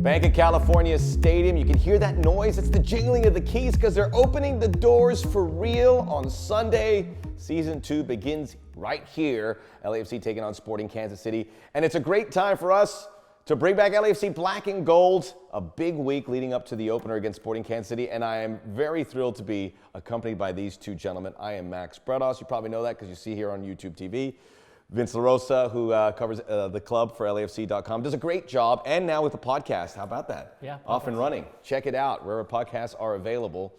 Bank of California Stadium. You can hear that noise. It's the jingling of the keys because they're opening the doors for real on Sunday. Season 2 begins right here. LAFC taking on Sporting Kansas City. And it's a great time for us to bring back LAFC Black and Gold. A big week leading up to the opener against Sporting Kansas City. And I am very thrilled to be accompanied by these two gentlemen. I am Max Bredos. You probably know that because you see here on YouTube TV. Vince LaRosa, who covers the club for LAFC.com, does a great job. And now with the podcast. How about that? Yeah. Off and running. Check it out wherever podcasts are available.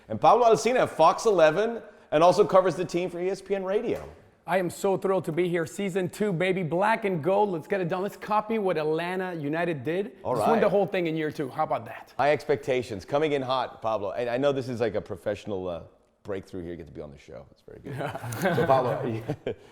And Pablo Alcina, Fox 11, and also covers the team for ESPN Radio. I am so thrilled to be here. Season 2, baby. Black and gold. Let's get it done. Let's copy what Atlanta United did. All Let's right. win the whole thing in year 2. How about that? High expectations. Coming in hot, Pablo. And I know this is like a professional breakthrough here. You get to be on the show. It's very good. So, Pablo,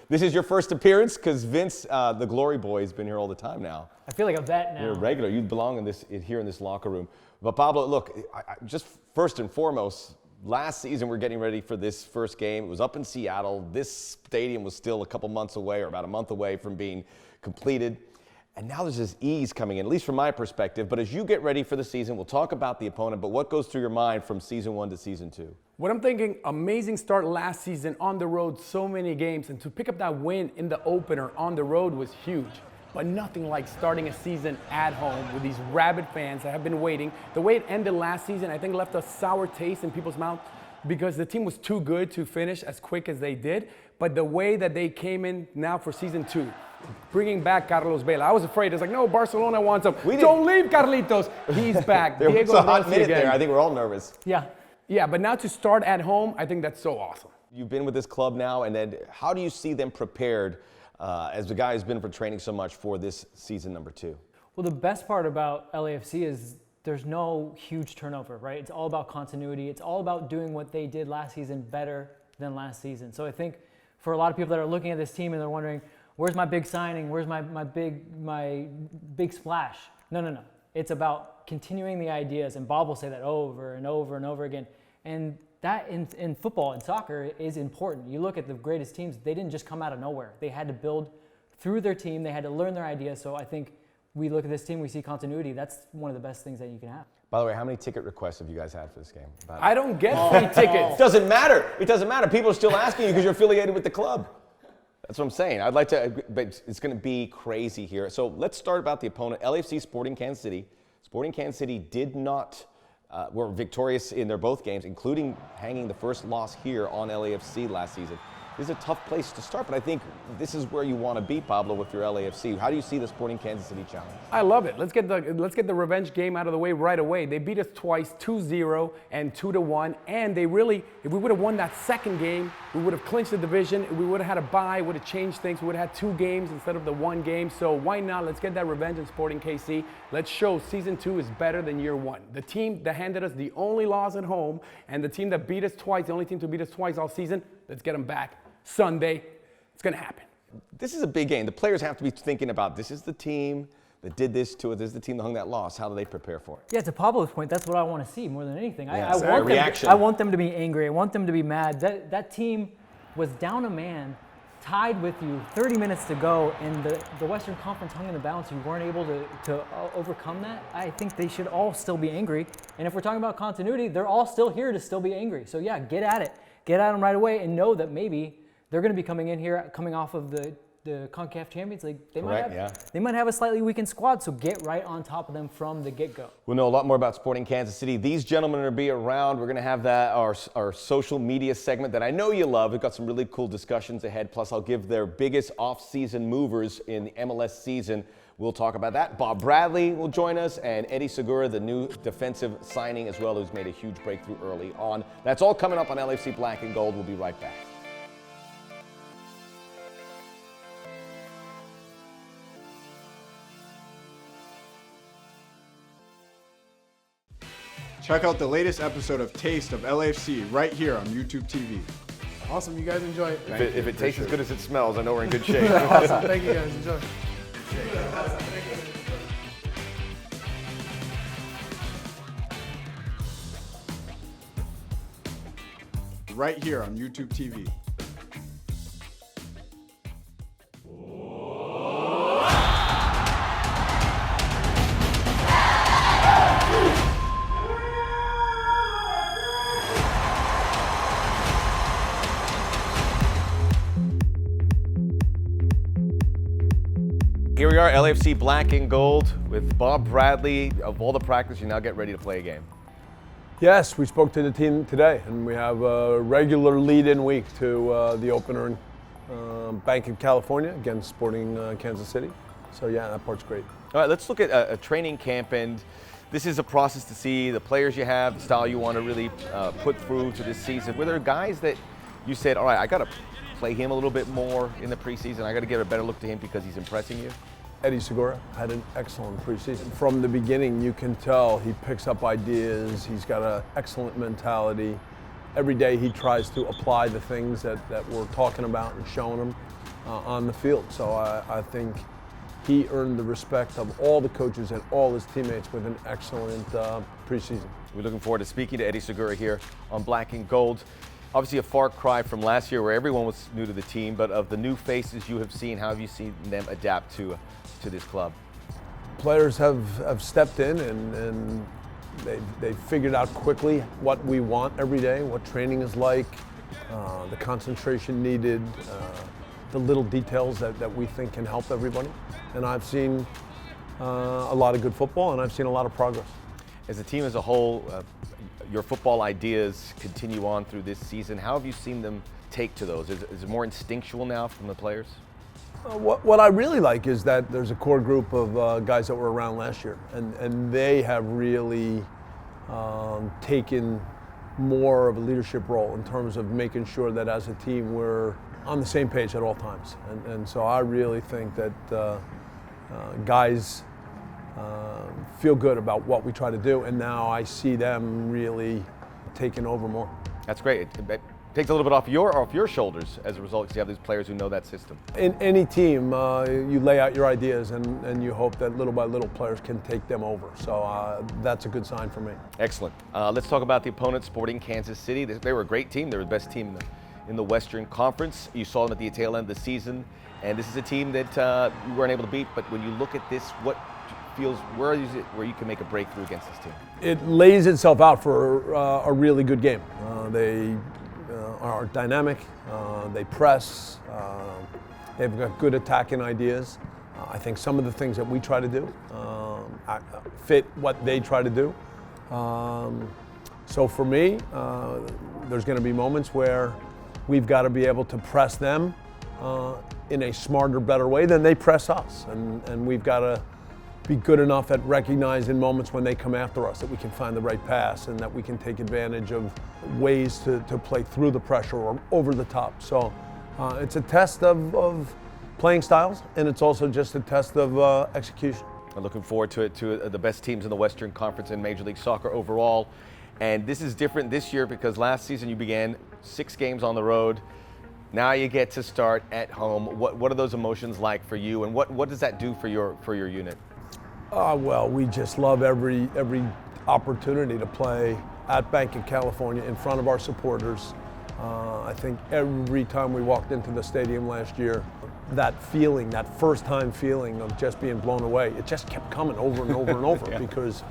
this is your first appearance because Vince, the Glory Boy, has been here all the time now. I feel like a vet now. You're a regular. You belong here in this locker room. But, Pablo, look, just first and foremost, last season, we're getting ready for this first game. It was up in Seattle. This stadium was still a couple months away or about a month away from being completed. And now there's this ease coming in, at least from my perspective. But as you get ready for the season, we'll talk about the opponent. But what goes through your mind from season 1 to season 2? What I'm thinking, amazing start last season on the road, so many games. And to pick up that win in the opener on the road was huge. But nothing like starting a season at home with these rabid fans that have been waiting. The way it ended last season, I think left a sour taste in people's mouth because the team was too good to finish as quick as they did. But the way that they came in now for season 2, bringing back Carlos Vela. I was afraid. It's like, no, Barcelona wants him. Don't leave Carlitos. He's back. There was Diego a hot Rossi minute again. there. I think we're all nervous. Yeah, but now to start at home, I think that's so awesome. You've been with this club now, and then how do you see them prepared as the guy who's been for training so much for this season number 2? Well, the best part about LAFC is there's no huge turnover, right? It's all about continuity. It's all about doing what they did last season better than last season. So I think for a lot of people that are looking at this team and they're wondering, where's my big signing? Where's my big splash? No. It's about continuing the ideas, and Bob will say that over and over and over again. And that in football and soccer is important. You look at the greatest teams, they didn't just come out of nowhere. They had to build through their team. They had to learn their ideas. So I think we look at this team, we see continuity. That's one of the best things that you can have. By the way, how many ticket requests have you guys had for this game? I don't get free tickets. It doesn't matter. It doesn't matter. People are still asking you because you're affiliated with the club. That's what I'm saying. I'd like to, but it's going to be crazy here. So let's start about the opponent, LAFC Sporting Kansas City. Sporting Kansas City did not, were victorious in their both games, including hanging the first loss here on LAFC last season. This is a tough place to start, but I think this is where you want to be, Pablo, with your LAFC. How do you see the Sporting Kansas City challenge? I love it. Let's get the revenge game out of the way right away. They beat us twice, 2-0 and 2-1, and they really, if we would have won that second game, we would have clinched the division. We would have had a bye, would have changed things. We would have had 2 games instead of the 1 game. So why not? Let's get that revenge in Sporting KC. Let's show season 2 is better than year 1. The team that handed us the only loss at home, and the team that beat us twice, the only team to beat us twice all season, let's get them back. Sunday, it's going to happen. This is a big game. The players have to be thinking about this is the team that did this to it. This is the team that hung that loss. How do they prepare for it? Yeah, to Pablo's point, that's what I want to see more than anything. Yeah, I want them to be angry. I want them to be mad. That team was down a man, tied with you, 30 minutes to go, and the Western Conference hung in the balance. You weren't able to overcome that. I think they should all still be angry. And if we're talking about continuity, they're all still here to still be angry. So yeah, get at it. Get at them right away and know that maybe they're going to be coming in here, coming off of the CONCACAF Champions League. They might have a slightly weakened squad, so get right on top of them from the get-go. We'll know a lot more about Sporting Kansas City. These gentlemen are going to be around. We're going to have our social media segment that I know you love. We've got some really cool discussions ahead. Plus, I'll give their biggest off-season movers in the MLS season. We'll talk about that. Bob Bradley will join us, and Eddy Segura, the new defensive signing as well, who's made a huge breakthrough early on. That's all coming up on LAFC Black and Gold. We'll be right back. Check out the latest episode of Taste of LAFC right here on YouTube TV. Awesome, you guys enjoy it. If it tastes as good as it smells, I know we're in good shape. Awesome, thank you guys, enjoy. Right here on YouTube TV. LAFC Black and Gold with Bob Bradley. Of all the practice, you now get ready to play a game. Yes, we spoke to the team today, and we have a regular lead-in week to the opener in Bank of California against Sporting Kansas City. So yeah, that part's great. All right, let's look at a training camp, and this is a process to see the players you have, the style you want to really put through to this season. Were there guys that you said, all right, I got to play him a little bit more in the preseason, I got to get a better look to him because he's impressing you? Eddy Segura had an excellent preseason. From the beginning, you can tell he picks up ideas. He's got an excellent mentality. Every day he tries to apply the things that we're talking about and showing him on the field. So I think he earned the respect of all the coaches and all his teammates with an excellent preseason. We're looking forward to speaking to Eddy Segura here on Black and Gold. Obviously a far cry from last year where everyone was new to the team, but of the new faces you have seen, how have you seen them adapt to this club? Players have stepped in and they've figured out quickly what we want every day, what training is like, the concentration needed, the little details that we think can help everybody. And I've seen a lot of good football, and I've seen a lot of progress. As a team as a whole, your football ideas continue on through this season. How have you seen them take to those? Is it more instinctual now from the players? What I really like is that there's a core group of guys that were around last year, and they have really taken more of a leadership role in terms of making sure that as a team we're on the same page at all times. And so I really think that guys feel good about what we try to do, and now I see them really taking over more. That's great. It takes a little bit off your shoulders as a result, because you have these players who know that system. In any team, you lay out your ideas and you hope that little by little players can take them over. So that's a good sign for me. Excellent. Let's talk about the opponent, Sporting Kansas City. They were a great team. They were the best team in the Western Conference. You saw them at the tail end of the season, and this is a team that you weren't able to beat. But when you look at this, what feels, where is it where you can make a breakthrough against this team? It lays itself out for a really good game. They are dynamic, they press, they've got good attacking ideas. I think some of the things that we try to do fit what they try to do. So for me, there's going to be moments where we've got to be able to press them in a smarter, better way than they press us. And we've got to be good enough at recognizing moments when they come after us that we can find the right pass and that we can take advantage of ways to play through the pressure or over the top. So it's a test of playing styles, and it's also just a test of execution. I'm looking forward to it, to the best teams in the Western Conference in Major League Soccer overall. And this is different this year because last season you began 6 games on the road. Now you get to start at home. What are those emotions like for you, and what does that do for your unit? Well, we just love every opportunity to play at Bank of California in front of our supporters. I think every time we walked into the stadium last year, that feeling, that first-time feeling of just being blown away, it just kept coming over and over and over yeah. Because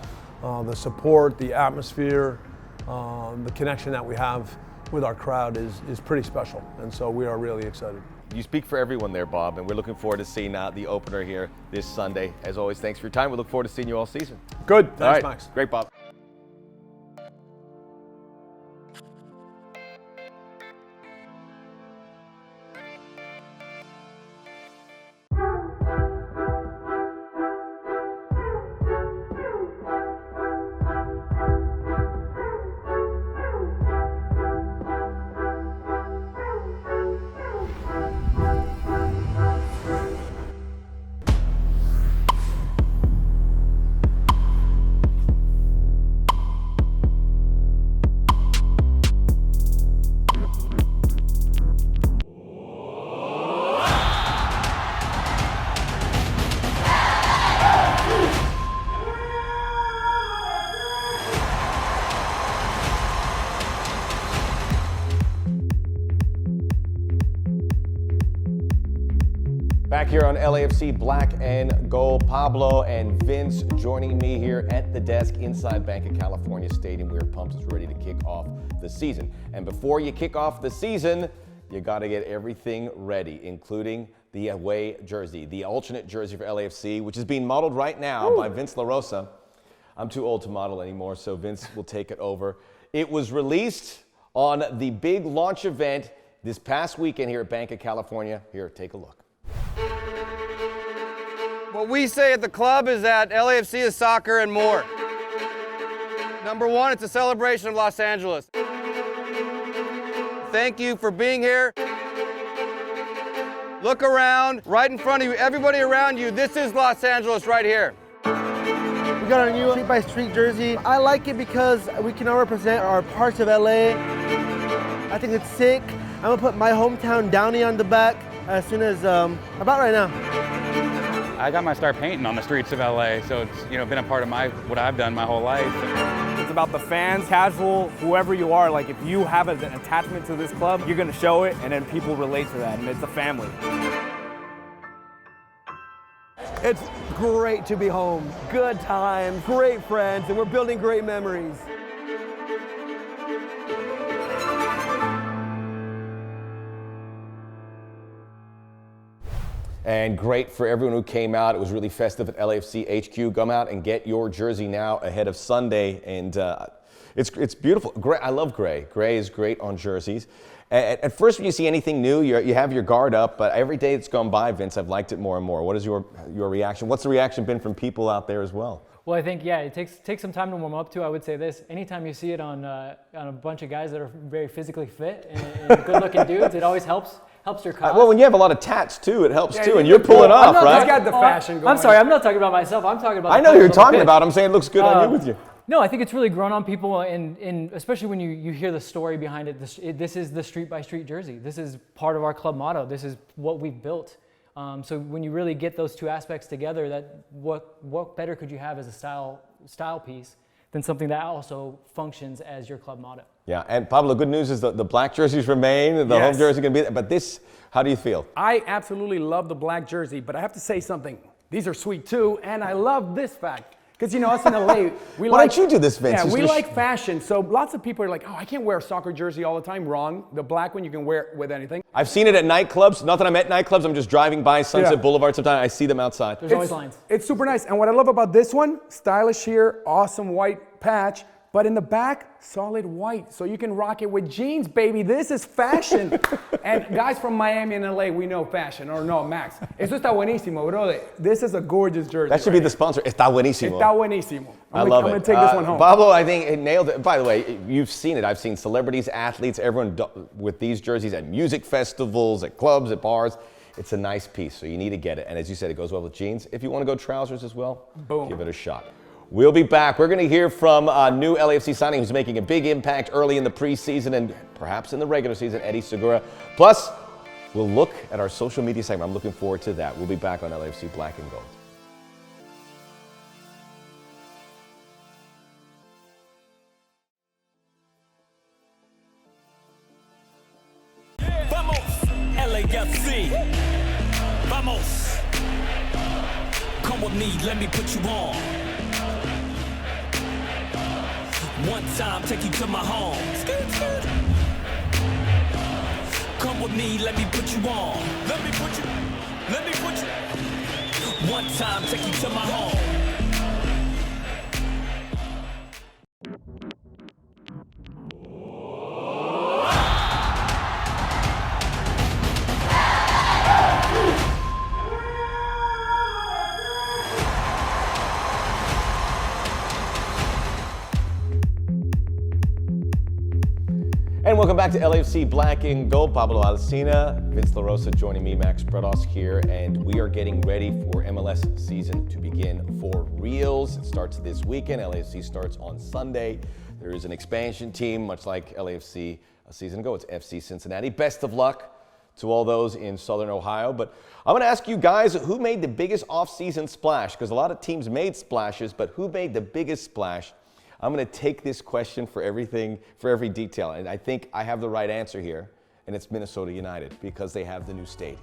the support, the atmosphere, the connection that we have with our crowd is pretty special, and so we are really excited. You speak for everyone there, Bob, and we're looking forward to seeing the opener here this Sunday. As always, thanks for your time. We look forward to seeing you all season. Good. Thanks, all right. Max. Great, Bob. Back here on LAFC Black and Gold, Pablo and Vince joining me here at the desk inside Bank of California Stadium. We're pumped as ready to kick off the season. And before you kick off the season, you got to get everything ready, including the away jersey, the alternate jersey for LAFC, which is being modeled right now by Vince LaRosa. I'm too old to model anymore, so Vince will take it over. It was released on the big launch event this past weekend here at Bank of California. Here, take a look. What we say at the club is that LAFC is soccer and more. Number one, it's a celebration of Los Angeles. Thank you for being here. Look around, right in front of you, everybody around you, this is Los Angeles right here. We got our new street by street jersey. I like it because we can now represent our parts of LA. I think it's sick. I'm gonna put my hometown Downey on the back as soon as, about right now. I got my start painting on the streets of LA, so it's been a part of what I've done my whole life. It's about the fans, casual, whoever you are. Like if you have an attachment to this club, you're gonna show it, and then people relate to that, and it's a family. It's great to be home. Good times, great friends, and we're building great memories. And great for everyone who came out. It was really festive at LAFC HQ. Come out and get your jersey now ahead of Sunday. And it's beautiful. Gray, I love gray. Gray is great on jerseys. At first, when you see anything new, you have your guard up. But every day that's gone by, Vince, I've liked it more and more. What is your reaction? What's the reaction been from people out there as well? Well, I think, yeah, it takes some time to warm up to. I would say this: anytime you see it on a bunch of guys that are very physically fit and good-looking dudes, it always helps your cause. Well, when you have a lot of tats too, it helps too, and you're pulling off, right? He's got the fashion going. I'm sorry, I'm not talking about myself. I'm talking about. I know who you're talking about. I'm saying it looks good on you with you. No, I think it's really grown on people, and especially when you hear the story behind it. This is the street by street jersey. This is part of our club motto. This is what we've built. So when you really get those two aspects together, that what better could you have as a style piece than something that also functions as your club motto? Yeah, and Pablo, good news is that the black jerseys remain. The home jersey can be there. But this, how do you feel? I absolutely love the black jersey, but I have to say something. These are sweet too, and I love this fact. Because us in LA, we Why don't you do this, Vince? Yeah, we like fashion. So lots of people are like, oh, I can't wear a soccer jersey all the time. Wrong. The black one, you can wear it with anything. I've seen it at nightclubs. Not that I'm at nightclubs. I'm just driving by Sunset Boulevard sometimes. I see them outside. There's always lines. It's super nice. And what I love about this one, stylish here, awesome white patch. But in the back, solid white. So you can rock it with jeans, baby. This is fashion. And guys from Miami and LA, we know fashion. Or no, Max. Eso está buenísimo, brother. This is a gorgeous jersey. That should be the sponsor. Está buenísimo. Está buenísimo. I love it. I'm going to take this one home. Pablo, I think it nailed it. By the way, you've seen it. I've seen celebrities, athletes, everyone with these jerseys at music festivals, at clubs, at bars. It's a nice piece, so you need to get it. And as you said, it goes well with jeans. If you want to go trousers as well, boom, give it a shot. We'll be back. We're going to hear from a new LAFC signing who's making a big impact early in the preseason and perhaps in the regular season, Eddy Segura. Plus, we'll look at our social media segment. I'm looking forward to that. We'll be back on LAFC Black and Gold. Vamos, LAFC. Vamos. Come with me, let me put you on. One time, take you to my home. Come with me, let me put you on. Let me put you. One time, take you to my home. And welcome back to LAFC Black and Gold. Pablo Alcina, Vince LaRosa joining me, Max Bredos here, and we are getting ready for MLS season to begin for reals. It starts this weekend. LAFC starts on Sunday. There is an expansion team, much like LAFC a season ago. It's FC Cincinnati. Best of luck to all those in Southern Ohio. But I'm going to ask you guys, who made the biggest off-season splash? Because a lot of teams made splashes, but who made the biggest splash? I'm going to take this question for everything, for every detail, and I think I have the right answer here, and it's Minnesota United because they have the new stadium.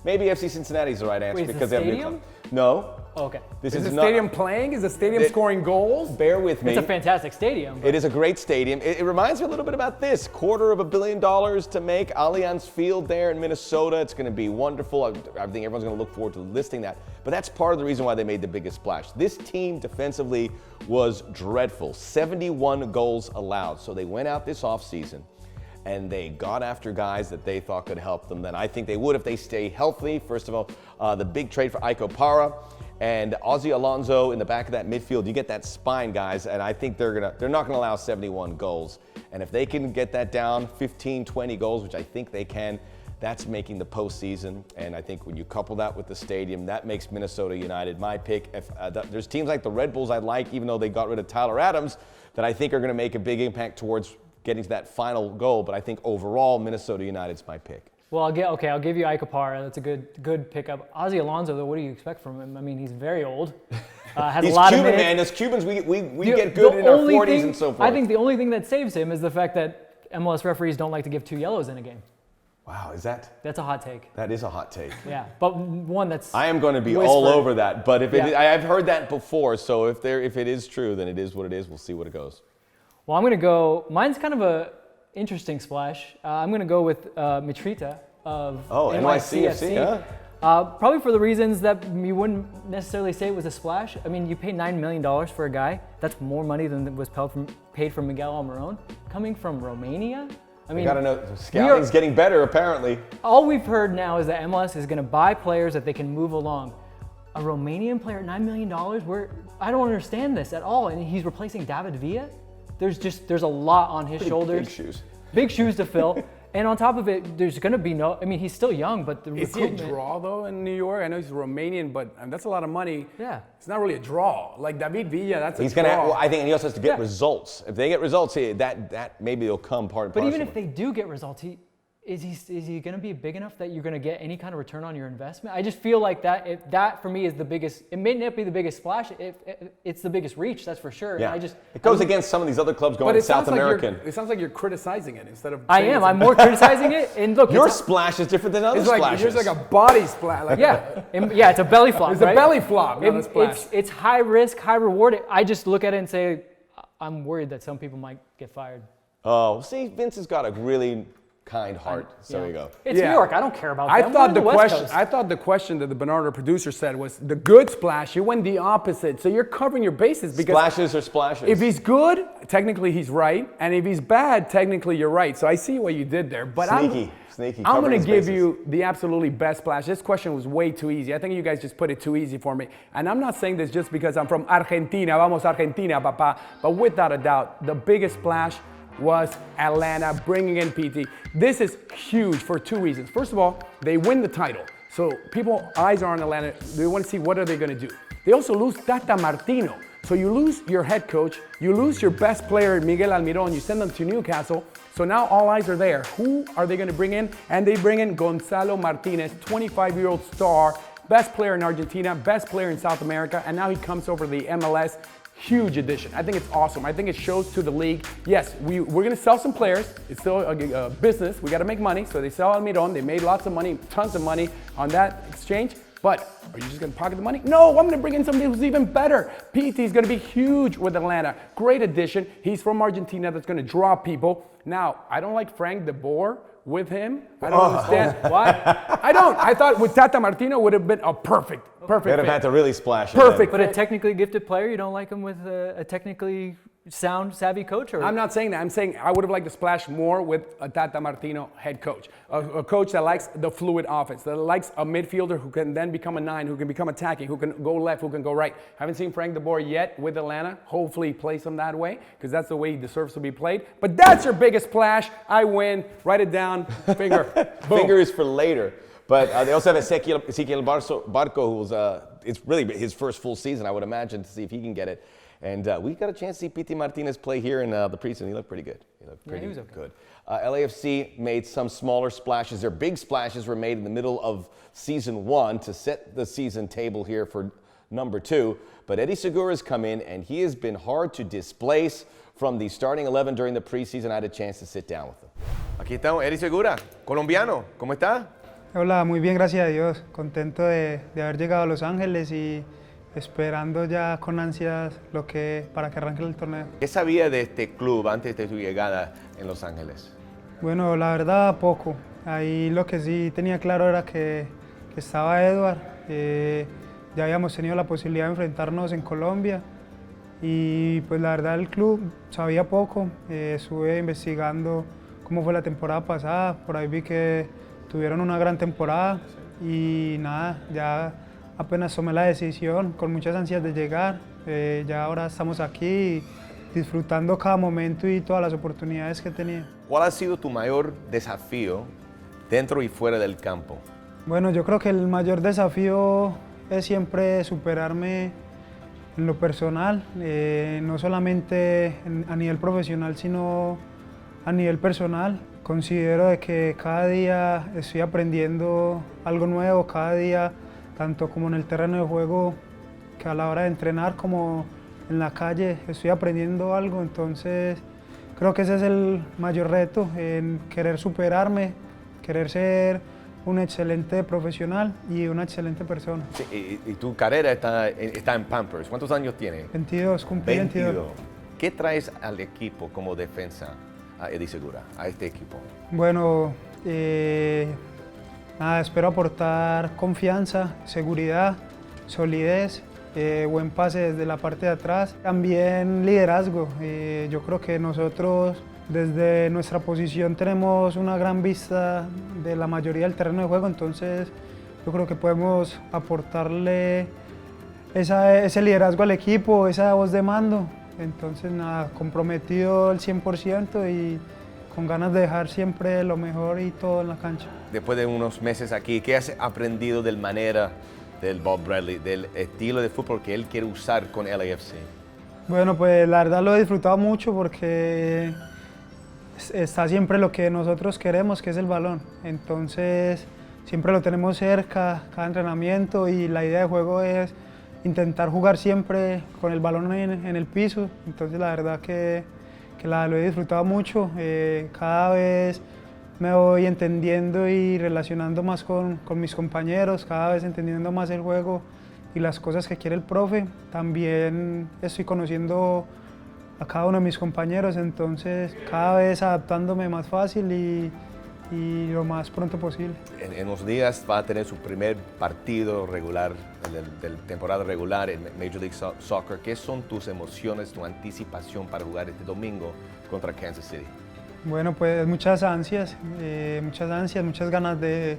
Maybe FC Cincinnati is the right answer Wait, is because the they have a new stadium? club. No. Oh, okay. This Is is the not. stadium playing? Is the stadium scoring goals? Bear with me. It's a fantastic stadium. It is a great stadium. It reminds me a little bit about this. $250 million to make Allianz Field there in Minnesota. It's going to be wonderful. I think everyone's going to look forward to listing that. But that's part of the reason why they made the biggest splash. This team defensively was dreadful. 71 goals allowed. So they went out this offseason and they got after guys that they thought could help them. Then I think they would if they stay healthy. First of all, the big trade for Iko Para and Ozzie Alonzo in the back of that midfield. You get that spine, guys, and I think they're not gonna allow 71 goals. And if they can get that down 15, 20 goals, which I think they can, that's making the postseason. And I think when you couple that with the stadium, that makes Minnesota United my pick. If there's teams like the Red Bulls I like, even though they got rid of Tyler Adams, that I think are gonna make a big impact towards getting to that final goal. But I think overall, Minnesota United's my pick. Well, I'll give you Iko Para. That's a good pickup. Ozzie Alonzo, though, what do you expect from him? I mean, he's very old. Has He's a lot Cuban, of minutes. man. As Cubans, we get good in our 40s and so forth. I think the only thing that saves him is the fact that MLS referees don't like to give 2 yellows in a game. Wow, That's a hot take. that is a hot take. Yeah, but one that's. I am going to be whispered. all over that. But if Yeah. I've heard that before. So if it is true, then it is what it is. We'll see what it goes. Well, I'm going to go. Mine's kind of a interesting splash. I'm going to go with Mitrita of NYCFC, probably for the reasons that you wouldn't necessarily say it was a splash. I mean, you pay $9 million for a guy. That's more money than was paid from Miguel Almiron. Coming from Romania? I mean, You got to know, scouting's getting better, apparently. all we've heard now is that MLS is going to buy players that they can move along. A Romanian player at $9 million? I don't understand this at all. And he's replacing David Villa? There's a lot on his shoulders. Big shoes. Big shoes to fill. And on top of it, there's going to be he's still young, but the Is he a recruitment. draw, though, in New York? I know he's Romanian, but that's a lot of money. Yeah. It's not really a draw. Like David Villa, that's He's a gonna. draw. Well, I think he also has to get Yeah. results. If they get results, that maybe it'll come part and But parcel. even if they do get results, is he going to be big enough that you're going to get any kind of return on your investment? I just feel like that for me is the biggest. It may not be the biggest splash. It's the biggest reach, that's for sure. Yeah. And It goes against some of these other clubs going But South American. it sounds like you're criticizing it instead of. I saying am. it's I'm more criticizing it. And look, Your it's, splash is different than other It's like splashes. there's like a body splash. Like yeah, it's a belly flop. It's right? a belly flop, not a splash. It's high risk, high reward. I just look at it and say, I'm worried that some people might get fired. Oh, see, Vince has got a really kind heart. So there you go. It's New York. I don't care about I them. thought We're on the West question. Coast. I thought the question that the Bernardo producer said was the good splash. You went the opposite, so you're covering your bases because Splashes or splashes? if he's good, technically he's right, and if he's bad, technically you're right. So I see what you did there. But Sneaky. I'm covering going his to give bases. you the absolutely best splash. This question was way too easy. I think you guys just put it too easy for me. And I'm not saying this just because I'm from Argentina. Vamos Argentina, papá. But without a doubt, the biggest splash was Atlanta bringing in PT. This is huge for 2 reasons. First of all, they win the title. So people, eyes are on Atlanta. They want to see what are they going to do. They also lose Tata Martino. So you lose your head coach, you lose your best player, Miguel Almiron, you send them to Newcastle. So now all eyes are there. Who are they going to bring in? And they bring in Gonzalo Martinez, 25-year-old star, best player in Argentina, best player in South America, and now he comes over to the MLS. Huge addition. I think it's awesome. I think it shows to the league. Yes, we're going to sell some players. It's still a business. We got to make money. So they sell Almiron. They made lots of money, tons of money on that exchange. But are you just going to pocket the money? No, I'm going to bring in somebody who's even better. PT is going to be huge with Atlanta. Great addition. He's from Argentina. That's going to draw people. Now, I don't like Frank de Boer with him. I don't understand why. I don't. I thought with Tata Martino would have been a perfect They'd have fit. had to really splash it. Perfect. But a technically gifted player, you don't like him with a technically sound, savvy coach? Or? I'm not saying that. I'm saying I would have liked to splash more with a Tata Martino head coach. A coach that likes the fluid offense, that likes a midfielder who can then become a 9, who can become attacking, who can go left, who can go right. Haven't seen Frank de Boer yet with Atlanta. Hopefully he plays him that way because that's the way he deserves to be played. But that's your biggest splash. I win. Write it down. Finger. Boom. Finger is for later. But they also have Ezequiel Barco, who's it's really his first full season, I would imagine, to see if he can get it. And we got a chance to see Pity Martinez play here in the preseason. He looked pretty good. He looked pretty good. LAFC made some smaller splashes. Their big splashes were made in the middle of season 1 to set the season table here for number 2. But Eddy Segura has come in, and he has been hard to displace from the starting 11 during the preseason. I had a chance to sit down with him. Aquí estamos, Eddy Segura, colombiano. ¿Cómo está? Hola, muy bien, gracias a Dios. Contento de haber llegado a Los Ángeles y esperando ya con ansias para que arranque el torneo. ¿Qué sabía de este club antes de tu llegada en Los Ángeles? Bueno, la verdad, poco. Ahí lo que sí tenía claro era que estaba Edward. Ya habíamos tenido la posibilidad de enfrentarnos en Colombia y pues la verdad el club sabía poco. Estuve investigando cómo fue la temporada pasada, por ahí vi que tuvieron una gran temporada y nada, ya apenas tomé la decisión con muchas ansias de llegar. Ya ahora estamos aquí disfrutando cada momento y todas las oportunidades que he tenido. ¿Cuál ha sido tu mayor desafío dentro y fuera del campo? Bueno, yo creo que el mayor desafío es siempre superarme en lo personal, no solamente a nivel profesional, sino a nivel personal. Considero de que cada día estoy aprendiendo algo nuevo, cada día, tanto como en el terreno de juego, que a la hora de entrenar, como en la calle, estoy aprendiendo algo. Entonces, creo que ese es el mayor reto, en querer superarme, querer ser un excelente profesional y una excelente persona. Sí, y tu carrera está en Pampers. ¿Cuántos años tienes? 22, cumplí 22. ¿Qué traes al equipo como defensa, a Eddy Segura, a este equipo? Bueno, nada, espero aportar confianza, seguridad, solidez, buen pase desde la parte de atrás, también liderazgo. Yo creo que nosotros desde nuestra posición tenemos una gran vista de la mayoría del terreno de juego, entonces yo creo que podemos aportarle ese liderazgo al equipo, esa voz de mando. Entonces nada, comprometido al 100% y con ganas de dejar siempre lo mejor y todo en la cancha. Después de unos meses aquí, ¿qué has aprendido del manera del Bob Bradley, del estilo de fútbol que él quiere usar con LAFC? Bueno, pues la verdad lo he disfrutado mucho porque está siempre lo que nosotros queremos, que es el balón. Entonces siempre lo tenemos cerca, cada entrenamiento, y la idea de juego es intentar jugar siempre con el balón en el piso. Entonces la verdad que lo he disfrutado mucho. Cada vez me voy entendiendo y relacionando más con mis compañeros, cada vez entendiendo más el juego y las cosas que quiere el profe. También estoy conociendo a cada uno de mis compañeros, entonces cada vez adaptándome más fácil y lo más pronto posible. En unos días va a tener su primer partido regular, de temporada regular en Major League Soccer. ¿Qué son tus emociones, tu anticipación para jugar este domingo contra Kansas City? Bueno, pues muchas ansias, muchas ganas de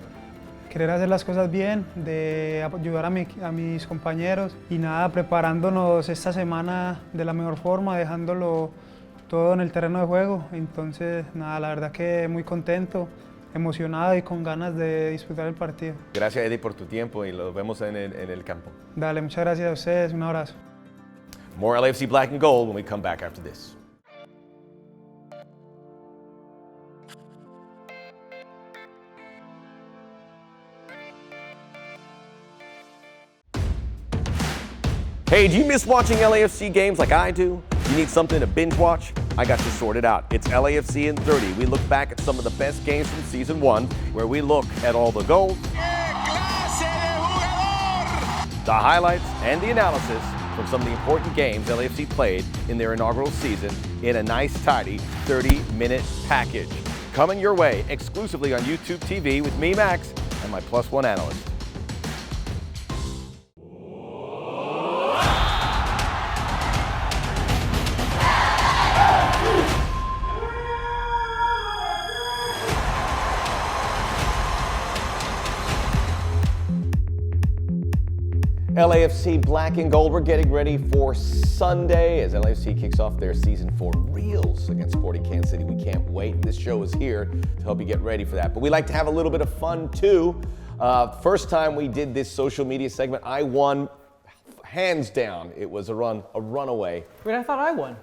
querer hacer las cosas bien, de ayudar a mis compañeros y nada, preparándonos esta semana de la mejor forma, dejándolo todo en el terreno de juego. Entonces nada, la verdad que muy contento, emocionado y con ganas de disfrutar el partido. Gracias, Eddy, por tu tiempo y los vemos en el campo. Dale, muchas gracias a ustedes, un abrazo. More LAFC Black and Gold when we come back after this. Hey, do you miss watching LAFC games like I do? You need something to binge watch? I got you sorted out. It's LAFC in 30. We look back at some of the best games from Season 1, where we look at all the goals, the highlights, and the analysis from some of the important games LAFC played in their inaugural season in a nice, tidy 30-minute package. Coming your way exclusively on YouTube TV with me, Max, and my Plus One analyst. LAFC Black and Gold, we're getting ready for Sunday as LAFC kicks off their Season 4 reels against Sporting Kansas City. We can't wait. This show is here to help you get ready for that. But we like to have a little bit of fun too. First time we did this social media segment, I won hands down. It was a runaway. Wait, I thought I won.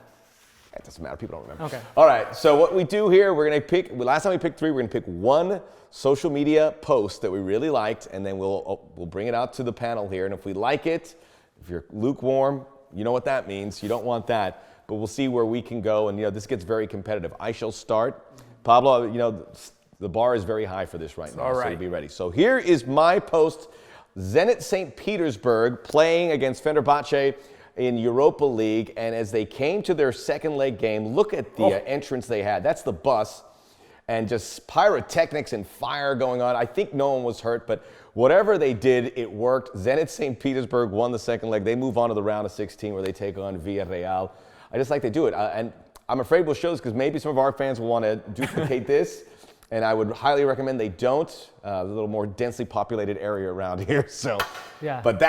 It doesn't matter, people don't remember. Okay. All right, so what we do here, we're gonna pick, last time we picked 3, we're gonna pick one social media post that we really liked, and then we'll bring it out to the panel here, and if we like it, if you're lukewarm, you know what that means, you don't want that, but we'll see where we can go, and this gets very competitive. I shall start. Pablo, The bar is very high for this right now, all so right. be ready. So here is my post. Zenit St. Petersburg playing against Fenerbahce in Europa League, and as they came to their second leg game, look at the entrance they had. That's the bus, and just pyrotechnics and fire going on. I think no one was hurt, but whatever they did, it worked. Zenit St. Petersburg won the second leg. They move on to the round of 16 where they take on Villarreal. I just like they do it, and I'm afraid we'll show this because maybe some of our fans will want to duplicate this. And I would highly recommend they don't. A little more densely populated area around here. So, yeah. But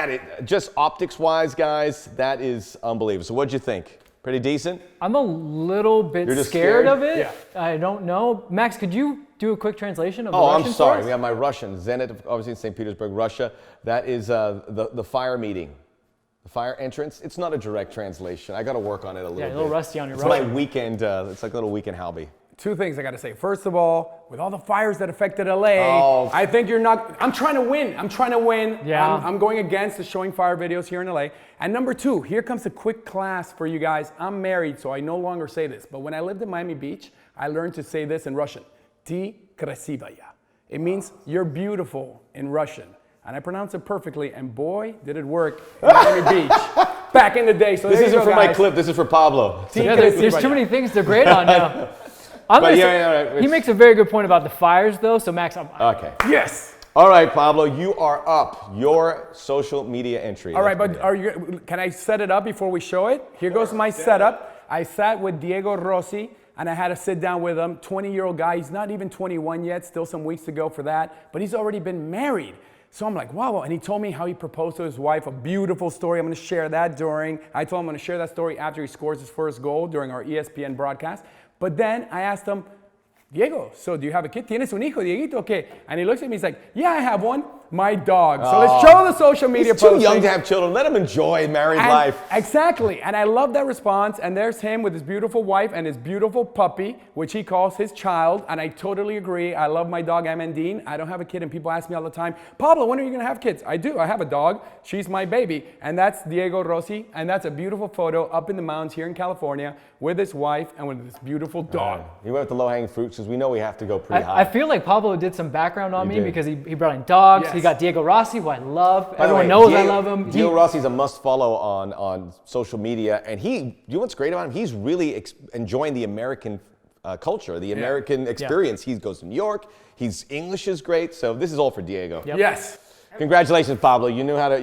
just optics-wise, guys, that is unbelievable. So what'd you think? Pretty decent? I'm a little bit You're just scared of it. Yeah. I don't know. Max, could you do a quick translation of the Oh, Russian I'm sorry. for us? We have my Russian. Zenit, obviously in St. Petersburg, Russia. That is the fire meeting. The fire entrance. It's not a direct translation. I got to work on it a little bit. Yeah, a little rusty on your It's Russian. my weekend. It's like a little weekend hobby. Two things I got to say. First of all, with all the fires that affected LA, I think you're not. I'm trying to win. Yeah. I'm going against the showing fire videos here in LA. And number two, here comes a quick class for you guys. I'm married, so I no longer say this. But when I lived in Miami Beach, I learned to say this in Russian. Ty krasivaya. It means you're beautiful in Russian. And I pronounce it perfectly, and boy, did it work in Miami Beach back in the day. So This there you isn't go, for my guys. clip. This is for Pablo. Yeah, there's too many things to grade on now. He makes a very good point about the fires, though. So Max, Okay. Yes. All right, Pablo, you are up. Your social media entry. All right, but can I set it up before we show it? Here goes my setup. I sat with Diego Rossi, and I had to sit down with him. 20-year-old guy. He's not even 21 yet. Still some weeks to go for that. But he's already been married. So I'm like, wow. And he told me how he proposed to his wife. A beautiful story. I'm going to share that I told him I'm going to share that story after he scores his first goal during our ESPN broadcast. But then I asked him, Diego, so do you have a kid? ¿Tienes un hijo, Dieguito? Okay. And he looks at me, he's like, yeah, I have one. My dog. So let's show the social media He's too posting. young to have children. Let him enjoy married life. Exactly. And I love that response. And there's him with his beautiful wife and his beautiful puppy, which he calls his child. And I totally agree. I love my dog, Amandine. I don't have a kid, and people ask me all the time, Pablo, when are you going to have kids? I do. I have a dog. She's my baby. And that's Diego Rossi. And that's a beautiful photo up in the mountains here in California with his wife and with this beautiful dog. He went with the low-hanging fruits because we know we have to go pretty high. I feel like Pablo did some background on me because he brought in dogs. Yes. He got Diego Rossi, who I love. By the Everyone way, knows I love him. Diego Rossi's a must-follow on social media, and you know what's great about him? He's really enjoying the American culture, the American experience. He goes to New York. His English is great, so this is all for Diego. Yep. Yes. Congratulations, Pablo. You know how to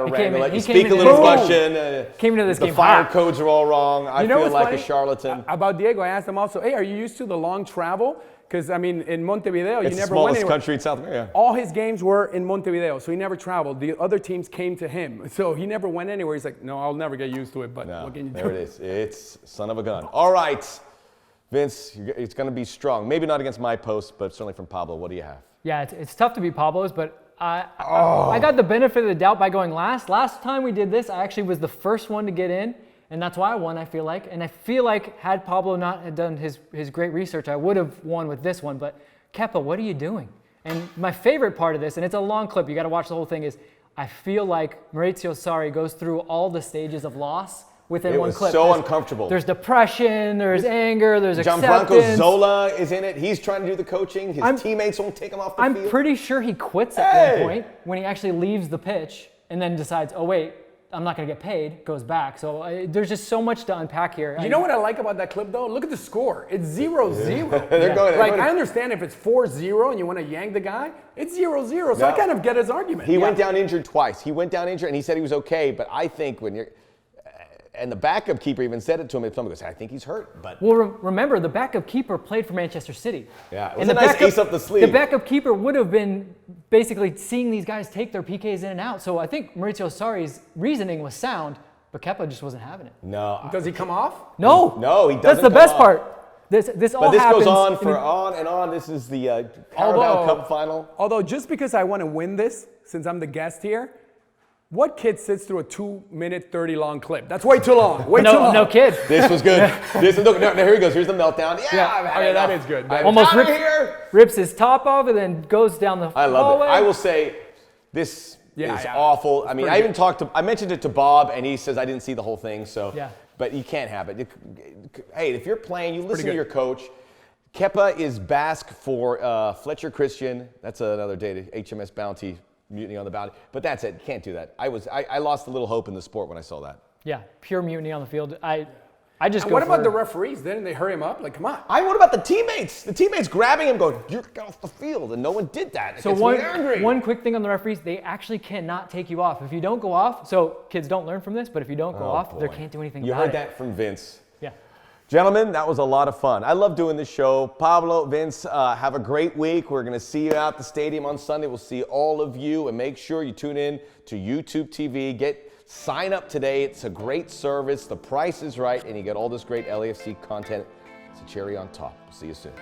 wrangle it. You speak a in little boom. Russian. Came into this the game fire hot. codes are all wrong. I feel what's like funny? a charlatan. About Diego, I asked him also, hey, are you used to the long travel? Because, I mean, in Montevideo, It's you the never went smallest anywhere. country in South America. All his games were in Montevideo, so he never traveled. The other teams came to him. So he never went anywhere. He's like, no, I'll never get used to it, but what can you do? There it is. It's son of a gun. All right, Vince, it's going to be strong. Maybe not against my post, but certainly from Pablo. What do you have? Yeah, it's tough to beat Pablo's, but I got the benefit of the doubt by going last. Last time we did this, I actually was the first one to get in, and that's why I won, I feel like. And I feel like had Pablo not had done his great research, I would have won with this one. But Kepa, what are you doing? And my favorite part of this, and it's a long clip, you got to watch the whole thing, is I feel like Maurizio Sarri goes through all the stages of loss within one clip. It was so uncomfortable. There's depression, there's anger, there's Gianfranco acceptance. Zola is in it. He's trying to do the coaching. His teammates won't take him off the field. I'm pretty sure he quits at one point when he actually leaves the pitch and then decides, oh, wait, I'm not going to get paid, goes back. So there's just so much to unpack here. You know what I like about that clip, though? Look at the score. It's 0-0. I understand if it's 4-0 and you want to yank the guy, it's 0-0. So I kind of get his argument. He went down injured twice. He went down injured, and he said he was okay. But I think when you're and the backup keeper even said it to him. If someone goes, I think he's hurt. But well, remember, the backup keeper played for Manchester City. Yeah, it was a nice ace up the sleeve. The backup keeper would have been basically seeing these guys take their PKs in and out. So I think Maurizio Sarri's reasoning was sound, but Kepa just wasn't having it. No. Does he come off? No. No, he doesn't. That's the best part. This all happens. But this goes on for on and on. This is the Carabao Cup final. Although just because I want to win this, since I'm the guest here, what kid sits through a 2-minute 30 long clip? That's way too long. Way too long. No kid. This was good. Look, here he goes. Here's the meltdown. Yeah, that is good. Almost rips his top off and then goes down the I love hallway. it. I will say this is awful. I mean, I even I mentioned it to Bob, and he says I didn't see the whole thing. So, but you can't have it. Hey, if you're playing, you listen to your coach. Kepa is Basque for Fletcher Christian. That's another day to HMS Bounty, mutiny on the bounty. But that's it. Can't do that. I lost a little hope in the sport when I saw that. Yeah, pure mutiny on the field. I just And go what about for- the referees? Didn't they hurry him up? Like, come on. What about the teammates? The teammates grabbing him going, you're off the field, and no one did that. It So gets me angry. one quick thing on the referees, they actually cannot take you off. If you don't go off, so kids don't learn from this, but if you don't go off, they can't do anything You about heard it. that from Vince. Yeah. Gentlemen, that was a lot of fun. I love doing this show. Pablo, Vince, have a great week. We're going to see you out at the stadium on Sunday. We'll see all of you, and make sure you tune in to YouTube TV. Sign up today. It's a great service. The price is right, and you get all this great LAFC content. It's a cherry on top. See you soon.